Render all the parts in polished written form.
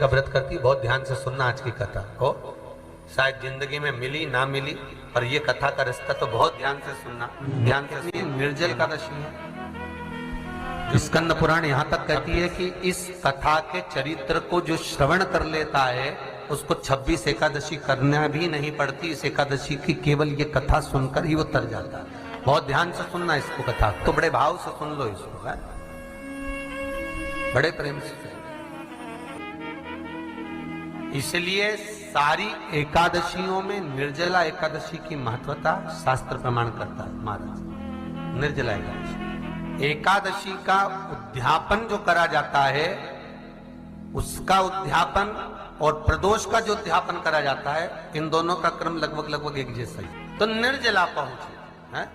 का व्रत करती है, बहुत ध्यान से सुनना आज की कथा को, शायद जिंदगी में मिली ना मिली, पर ये कथा का रिश्ता तो बहुत ध्यान से सुनना, ध्यान से। निर्जल एकादशी है। स्कंद पुराण यहाँ तक कहती है कि इस कथा के चरित्र को जो श्रवण कर लेता है उसको 26 एकादशी करना भी नहीं पड़ती। इस एकादशी की केवल ये कथा सुनकर ही वो तर जाता है। बहुत ध्यान से सुनना इसको, कथा तो बड़े भाव से सुन लो इसको, है? बड़े प्रेम से। इसलिए सारी एकादशियों में निर्जला एकादशी की महत्वता शास्त्र प्रमाण करता है महाराज। निर्जला एकादशी का उद्यापन जो करा जाता है, उसका उद्यापन और प्रदोष का जो उद्यापन करा जाता है, इन दोनों का क्रम लगभग एक जैसा ही। तो निर्जला पहुंचे है,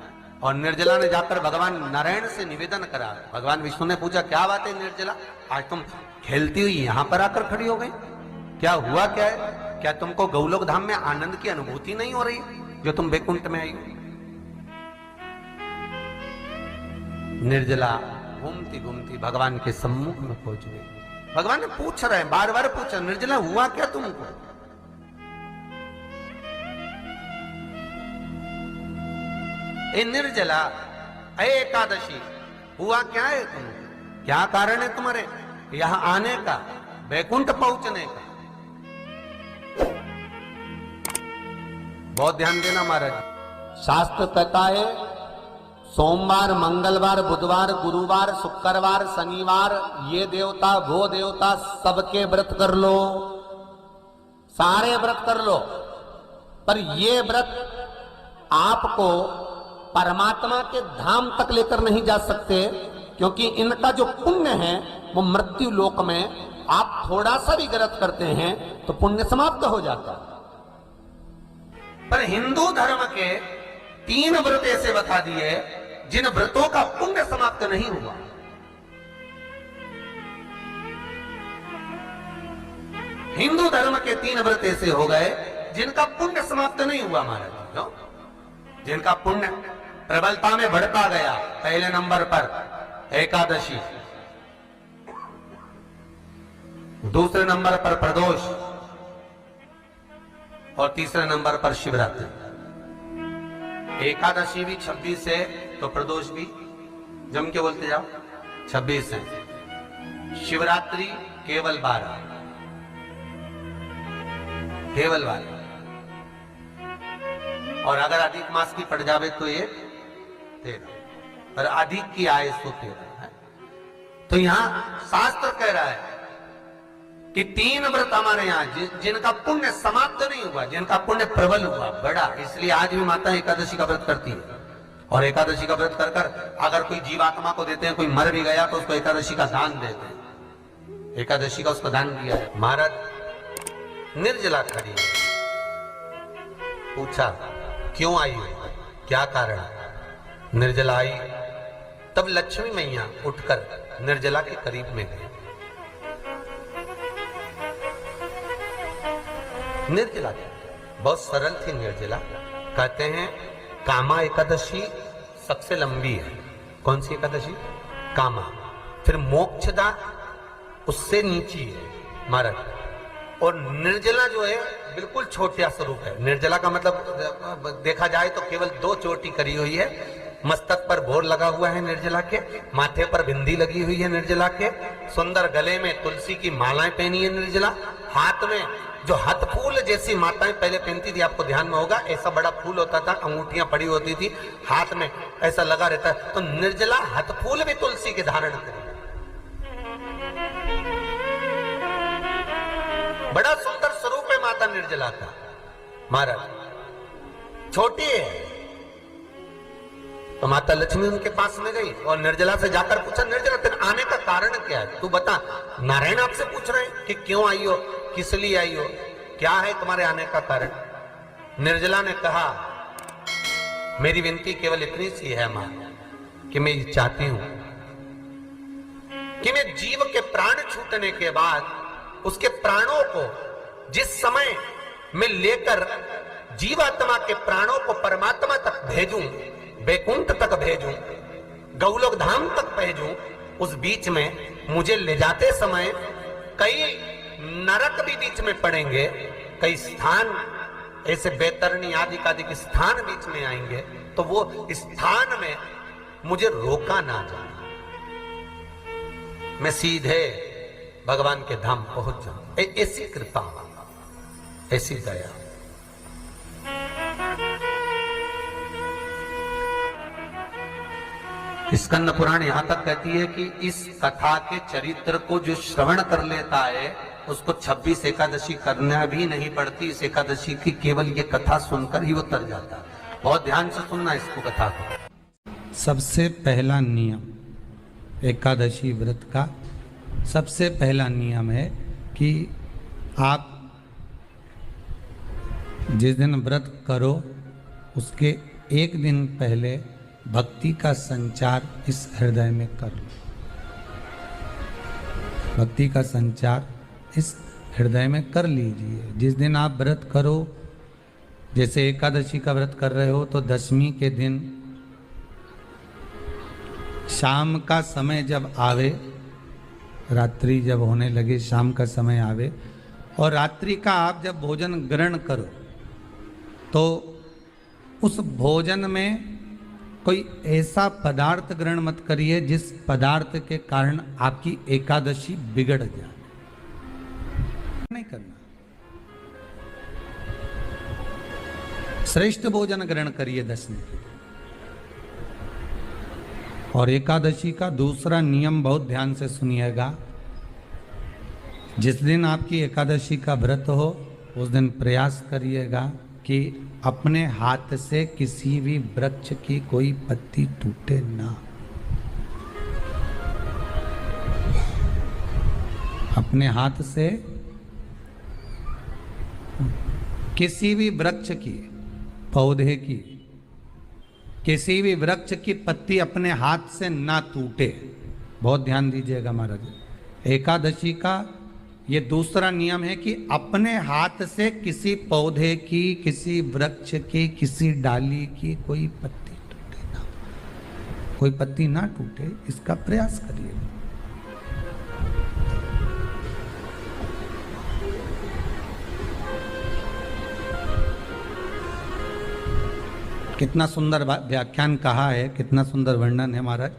और निर्जला ने जाकर भगवान नारायण से निवेदन करा। भगवान विष्णु ने पूछा, क्या बात है निर्जला, आज तुम खेलती हुई यहां पर आकर खड़ी हो गई, क्या हुआ क्या है? क्या तुमको गौलोक धाम में आनंद की अनुभूति नहीं हो रही जो तुम बैकुंठ में आई हो? निर्जला घूमती घूमती भगवान के सम्मुख में पहुंच गई। भगवान ने पूछ रहे हैं, बार बार पूछा, निर्जला हुआ क्या तुमको? ए निर्जला, ए एकादशी, हुआ क्या है तुमको? क्या कारण है तुम्हारे यहां आने का, बैकुंठ पहुंचने का? बहुत ध्यान देना महाराज। शास्त्र कहता है सोमवार, मंगलवार, बुधवार, गुरुवार, शुक्रवार, शनिवार, ये देवता वो देवता सबके व्रत कर लो, सारे व्रत कर लो, पर ये व्रत आपको परमात्मा के धाम तक लेकर नहीं जा सकते, क्योंकि इनका जो पुण्य है वो मृत्यु लोक में आप थोड़ा सा भी व्रत करते हैं तो पुण्य समाप्त हो जाता है। पर हिंदू धर्म के 3 व्रत ऐसे बता दिए जिन व्रतों का पुण्य समाप्त नहीं हुआ। हिंदू धर्म के 3 व्रत ऐसे हो गए जिनका पुण्य समाप्त नहीं हुआ महाराज, जिनका पुण्य प्रबलता में बढ़ता गया। पहले नंबर पर एकादशी, दूसरे नंबर पर प्रदोष, और तीसरे नंबर पर शिवरात्रि। एकादशी भी 26 है तो प्रदोष भी जम के बोलते जाओ 26 है। शिवरात्रि केवल 12, केवल 12, और अगर अधिक मास की पड़ जावे तो ये 13, पर अधिक की आय तो 13 है। तो यहां शास्त्र कह रहा है कि 3 व्रत हमारे यहाँ जिनका पुण्य समाप्त नहीं हुआ, जिनका पुण्य प्रबल हुआ, बड़ा। इसलिए आज भी माता एकादशी का व्रत करती है, और एकादशी का व्रत कर कर अगर कोई जीवात्मा को देते हैं, कोई मर भी गया तो उसको एकादशी का दान देते हैं। एकादशी का उसको दान दिया है। महाराज निर्जला खड़ी है, पूछा क्यों आई हो, क्या कारण? निर्जला आई, तब लक्ष्मी मैया उठकर निर्जला के करीब में गई। निर्जला बहुत सरल थी निर्जला। कहते हैं कामा एकादशी सबसे लंबी है। कौन सी एकादशी? कामा। फिर मोक्षदा उससे नीची है महाराज, और निर्जला जो है बिल्कुल छोटा स्वरूप है। निर्जला का मतलब देखा जाए तो केवल 2 चोटी करी हुई है। मस्तक पर भोर लगा हुआ है निर्जला के, माथे पर बिंदी लगी हुई है निर्जला के, सुंदर गले में तुलसी की मालाएं पहनी है निर्जला, हाथ में जो हाथ फूल जैसी माताएं पहले पहनती थी, आपको ध्यान में होगा, ऐसा बड़ा फूल होता था, अंगूठियां पड़ी होती थी, हाथ में ऐसा लगा रहता है। तो निर्जला हाथ फूल भी तुलसी के धारण करी, बड़ा सुंदर स्वरूप है माता निर्जला का महाराज। छोटी है तो माता लक्ष्मी उनके पास में गई और निर्जला से जाकर पूछा, निर्जला तेरे आने का कारण क्या है, तू बता। नारायण आपसे पूछ रहे हैं कि क्यों आई हो, किस लिए आई हो, क्या है तुम्हारे आने का कारण? निर्जला ने कहा, मेरी विनती केवल इतनी सी है मां, कि मैं ये चाहती हूं कि मैं जीव के प्राण छूटने के बाद उसके प्राणों को जिस समय मैं लेकर जीवात्मा के प्राणों को परमात्मा तक भेजूं, बैकुंठ तक भेजूं, गौलोक धाम तक भेजूं, उस बीच में मुझे ले जाते समय कई नरक भी बीच में पड़ेंगे, कई स्थान ऐसे बैतरणी आदि के स्थान बीच में आएंगे, तो वो स्थान में मुझे रोका ना जाना, मैं सीधे भगवान के धाम पहुंच जाऊं। ऐसी कृपा, ऐसी दया। स्कंद पुराण यहां तक कहती है कि इस कथा के चरित्र को जो श्रवण कर लेता है उसको 26 एकादशी करना भी नहीं पड़ती। इस एकादशी की केवल ये कथा सुनकर ही वो तर जाता है। बहुत ध्यान से सुनना इसको, कथा को। सबसे पहला नियम एकादशी व्रत का, सबसे पहला नियम है कि आप जिस दिन व्रत करो उसके एक दिन पहले भक्ति का संचार इस हृदय में कर लो। भक्ति का संचार इस हृदय में कर लीजिए। जिस दिन आप व्रत करो, जैसे एकादशी का व्रत कर रहे हो तो दशमी के दिन शाम का समय जब आवे, रात्रि जब होने लगे, शाम का समय आवे और रात्रि का आप जब भोजन ग्रहण करो तो उस भोजन में कोई ऐसा पदार्थ ग्रहण मत करिए जिस पदार्थ के कारण आपकी एकादशी बिगड़ जाए। नहीं करना। श्रेष्ठ भोजन ग्रहण करिए दशमी के। और एकादशी का दूसरा नियम बहुत ध्यान से सुनिएगा। जिस दिन आपकी एकादशी का व्रत हो उस दिन प्रयास करिएगा कि अपने हाथ से किसी भी वृक्ष की कोई पत्ती टूटे ना। अपने हाथ से किसी भी वृक्ष की, पौधे की, किसी भी वृक्ष की पत्ती अपने हाथ से ना टूटे। बहुत ध्यान दीजिएगा महाराज। एकादशी का ये दूसरा नियम है कि अपने हाथ से किसी पौधे की, किसी वृक्ष की, किसी डाली की कोई पत्ती टूटे ना, कोई पत्ती ना टूटे, इसका प्रयास करिए। कितना सुंदर व्याख्यान कहा है, कितना सुंदर वर्णन है महाराज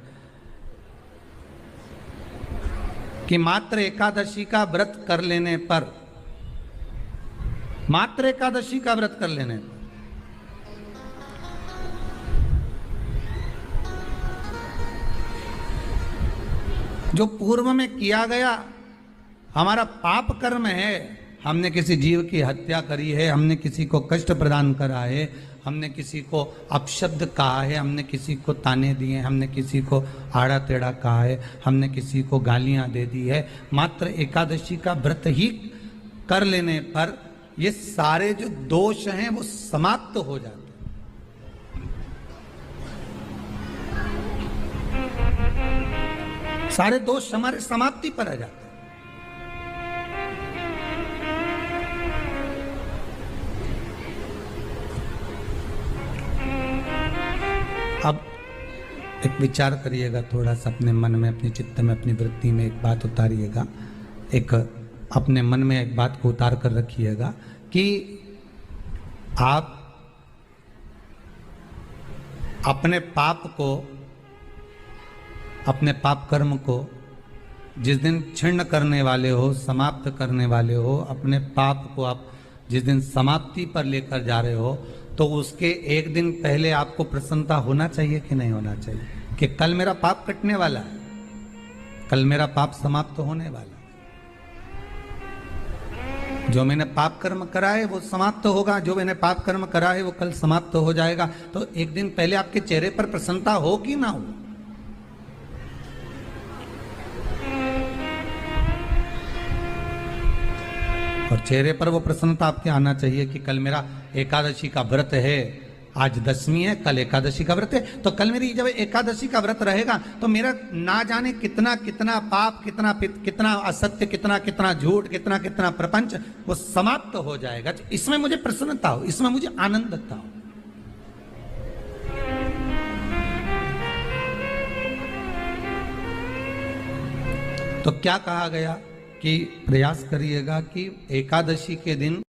कि मात्र एकादशी का व्रत कर लेने पर, मात्र एकादशी का व्रत कर लेने पर जो पूर्व में किया गया हमारा पाप कर्म है, हमने किसी जीव की हत्या करी है, हमने किसी को कष्ट प्रदान करा है, हमने किसी को अपशब्द कहा है, हमने किसी को ताने दिए, हमने किसी को आड़ा टेढ़ा कहा है, हमने किसी को गालियां दे दी है, मात्र एकादशी का व्रत ही कर लेने पर ये सारे जो दोष हैं वो समाप्त हो जाते हैं। सारे दोष हमारे समाप्ति पर आ जाते हैं। अब एक विचार करिएगा थोड़ा सा अपने मन में, अपने चित्त में, अपनी वृत्ति में एक बात उतारिएगा। एक अपने मन में एक बात को उतार कर रखिएगा कि आप अपने पाप को, अपने पाप कर्म को जिस दिन क्षीण करने वाले हो, समाप्त करने वाले हो, अपने पाप को आप जिस दिन समाप्ति पर लेकर जा रहे हो, तो उसके एक दिन पहले आपको प्रसन्नता होना चाहिए कि नहीं होना चाहिए कि कल मेरा पाप कटने वाला है, कल मेरा पाप समाप्त होने वाला है। जो मैंने पाप कर्म करा है वो समाप्त होगा, जो मैंने पाप कर्म करा है वो कल समाप्त हो जाएगा। तो एक दिन पहले आपके चेहरे पर प्रसन्नता हो कि ना हो? और चेहरे पर वो प्रसन्नता आपके आना चाहिए कि कल मेरा एकादशी का व्रत है, आज दशमी है, कल एकादशी का व्रत है, तो कल मेरी जब एकादशी का व्रत रहेगा तो मेरा ना जाने कितना कितना पाप, कितना असत्य, कितना झूठ, कितना प्रपंच वो समाप्त हो जाएगा। इसमें मुझे प्रसन्नता हो, इसमें मुझे आनंदता हो। तो क्या कहा गया कि प्रयास करिएगा कि एकादशी के दिन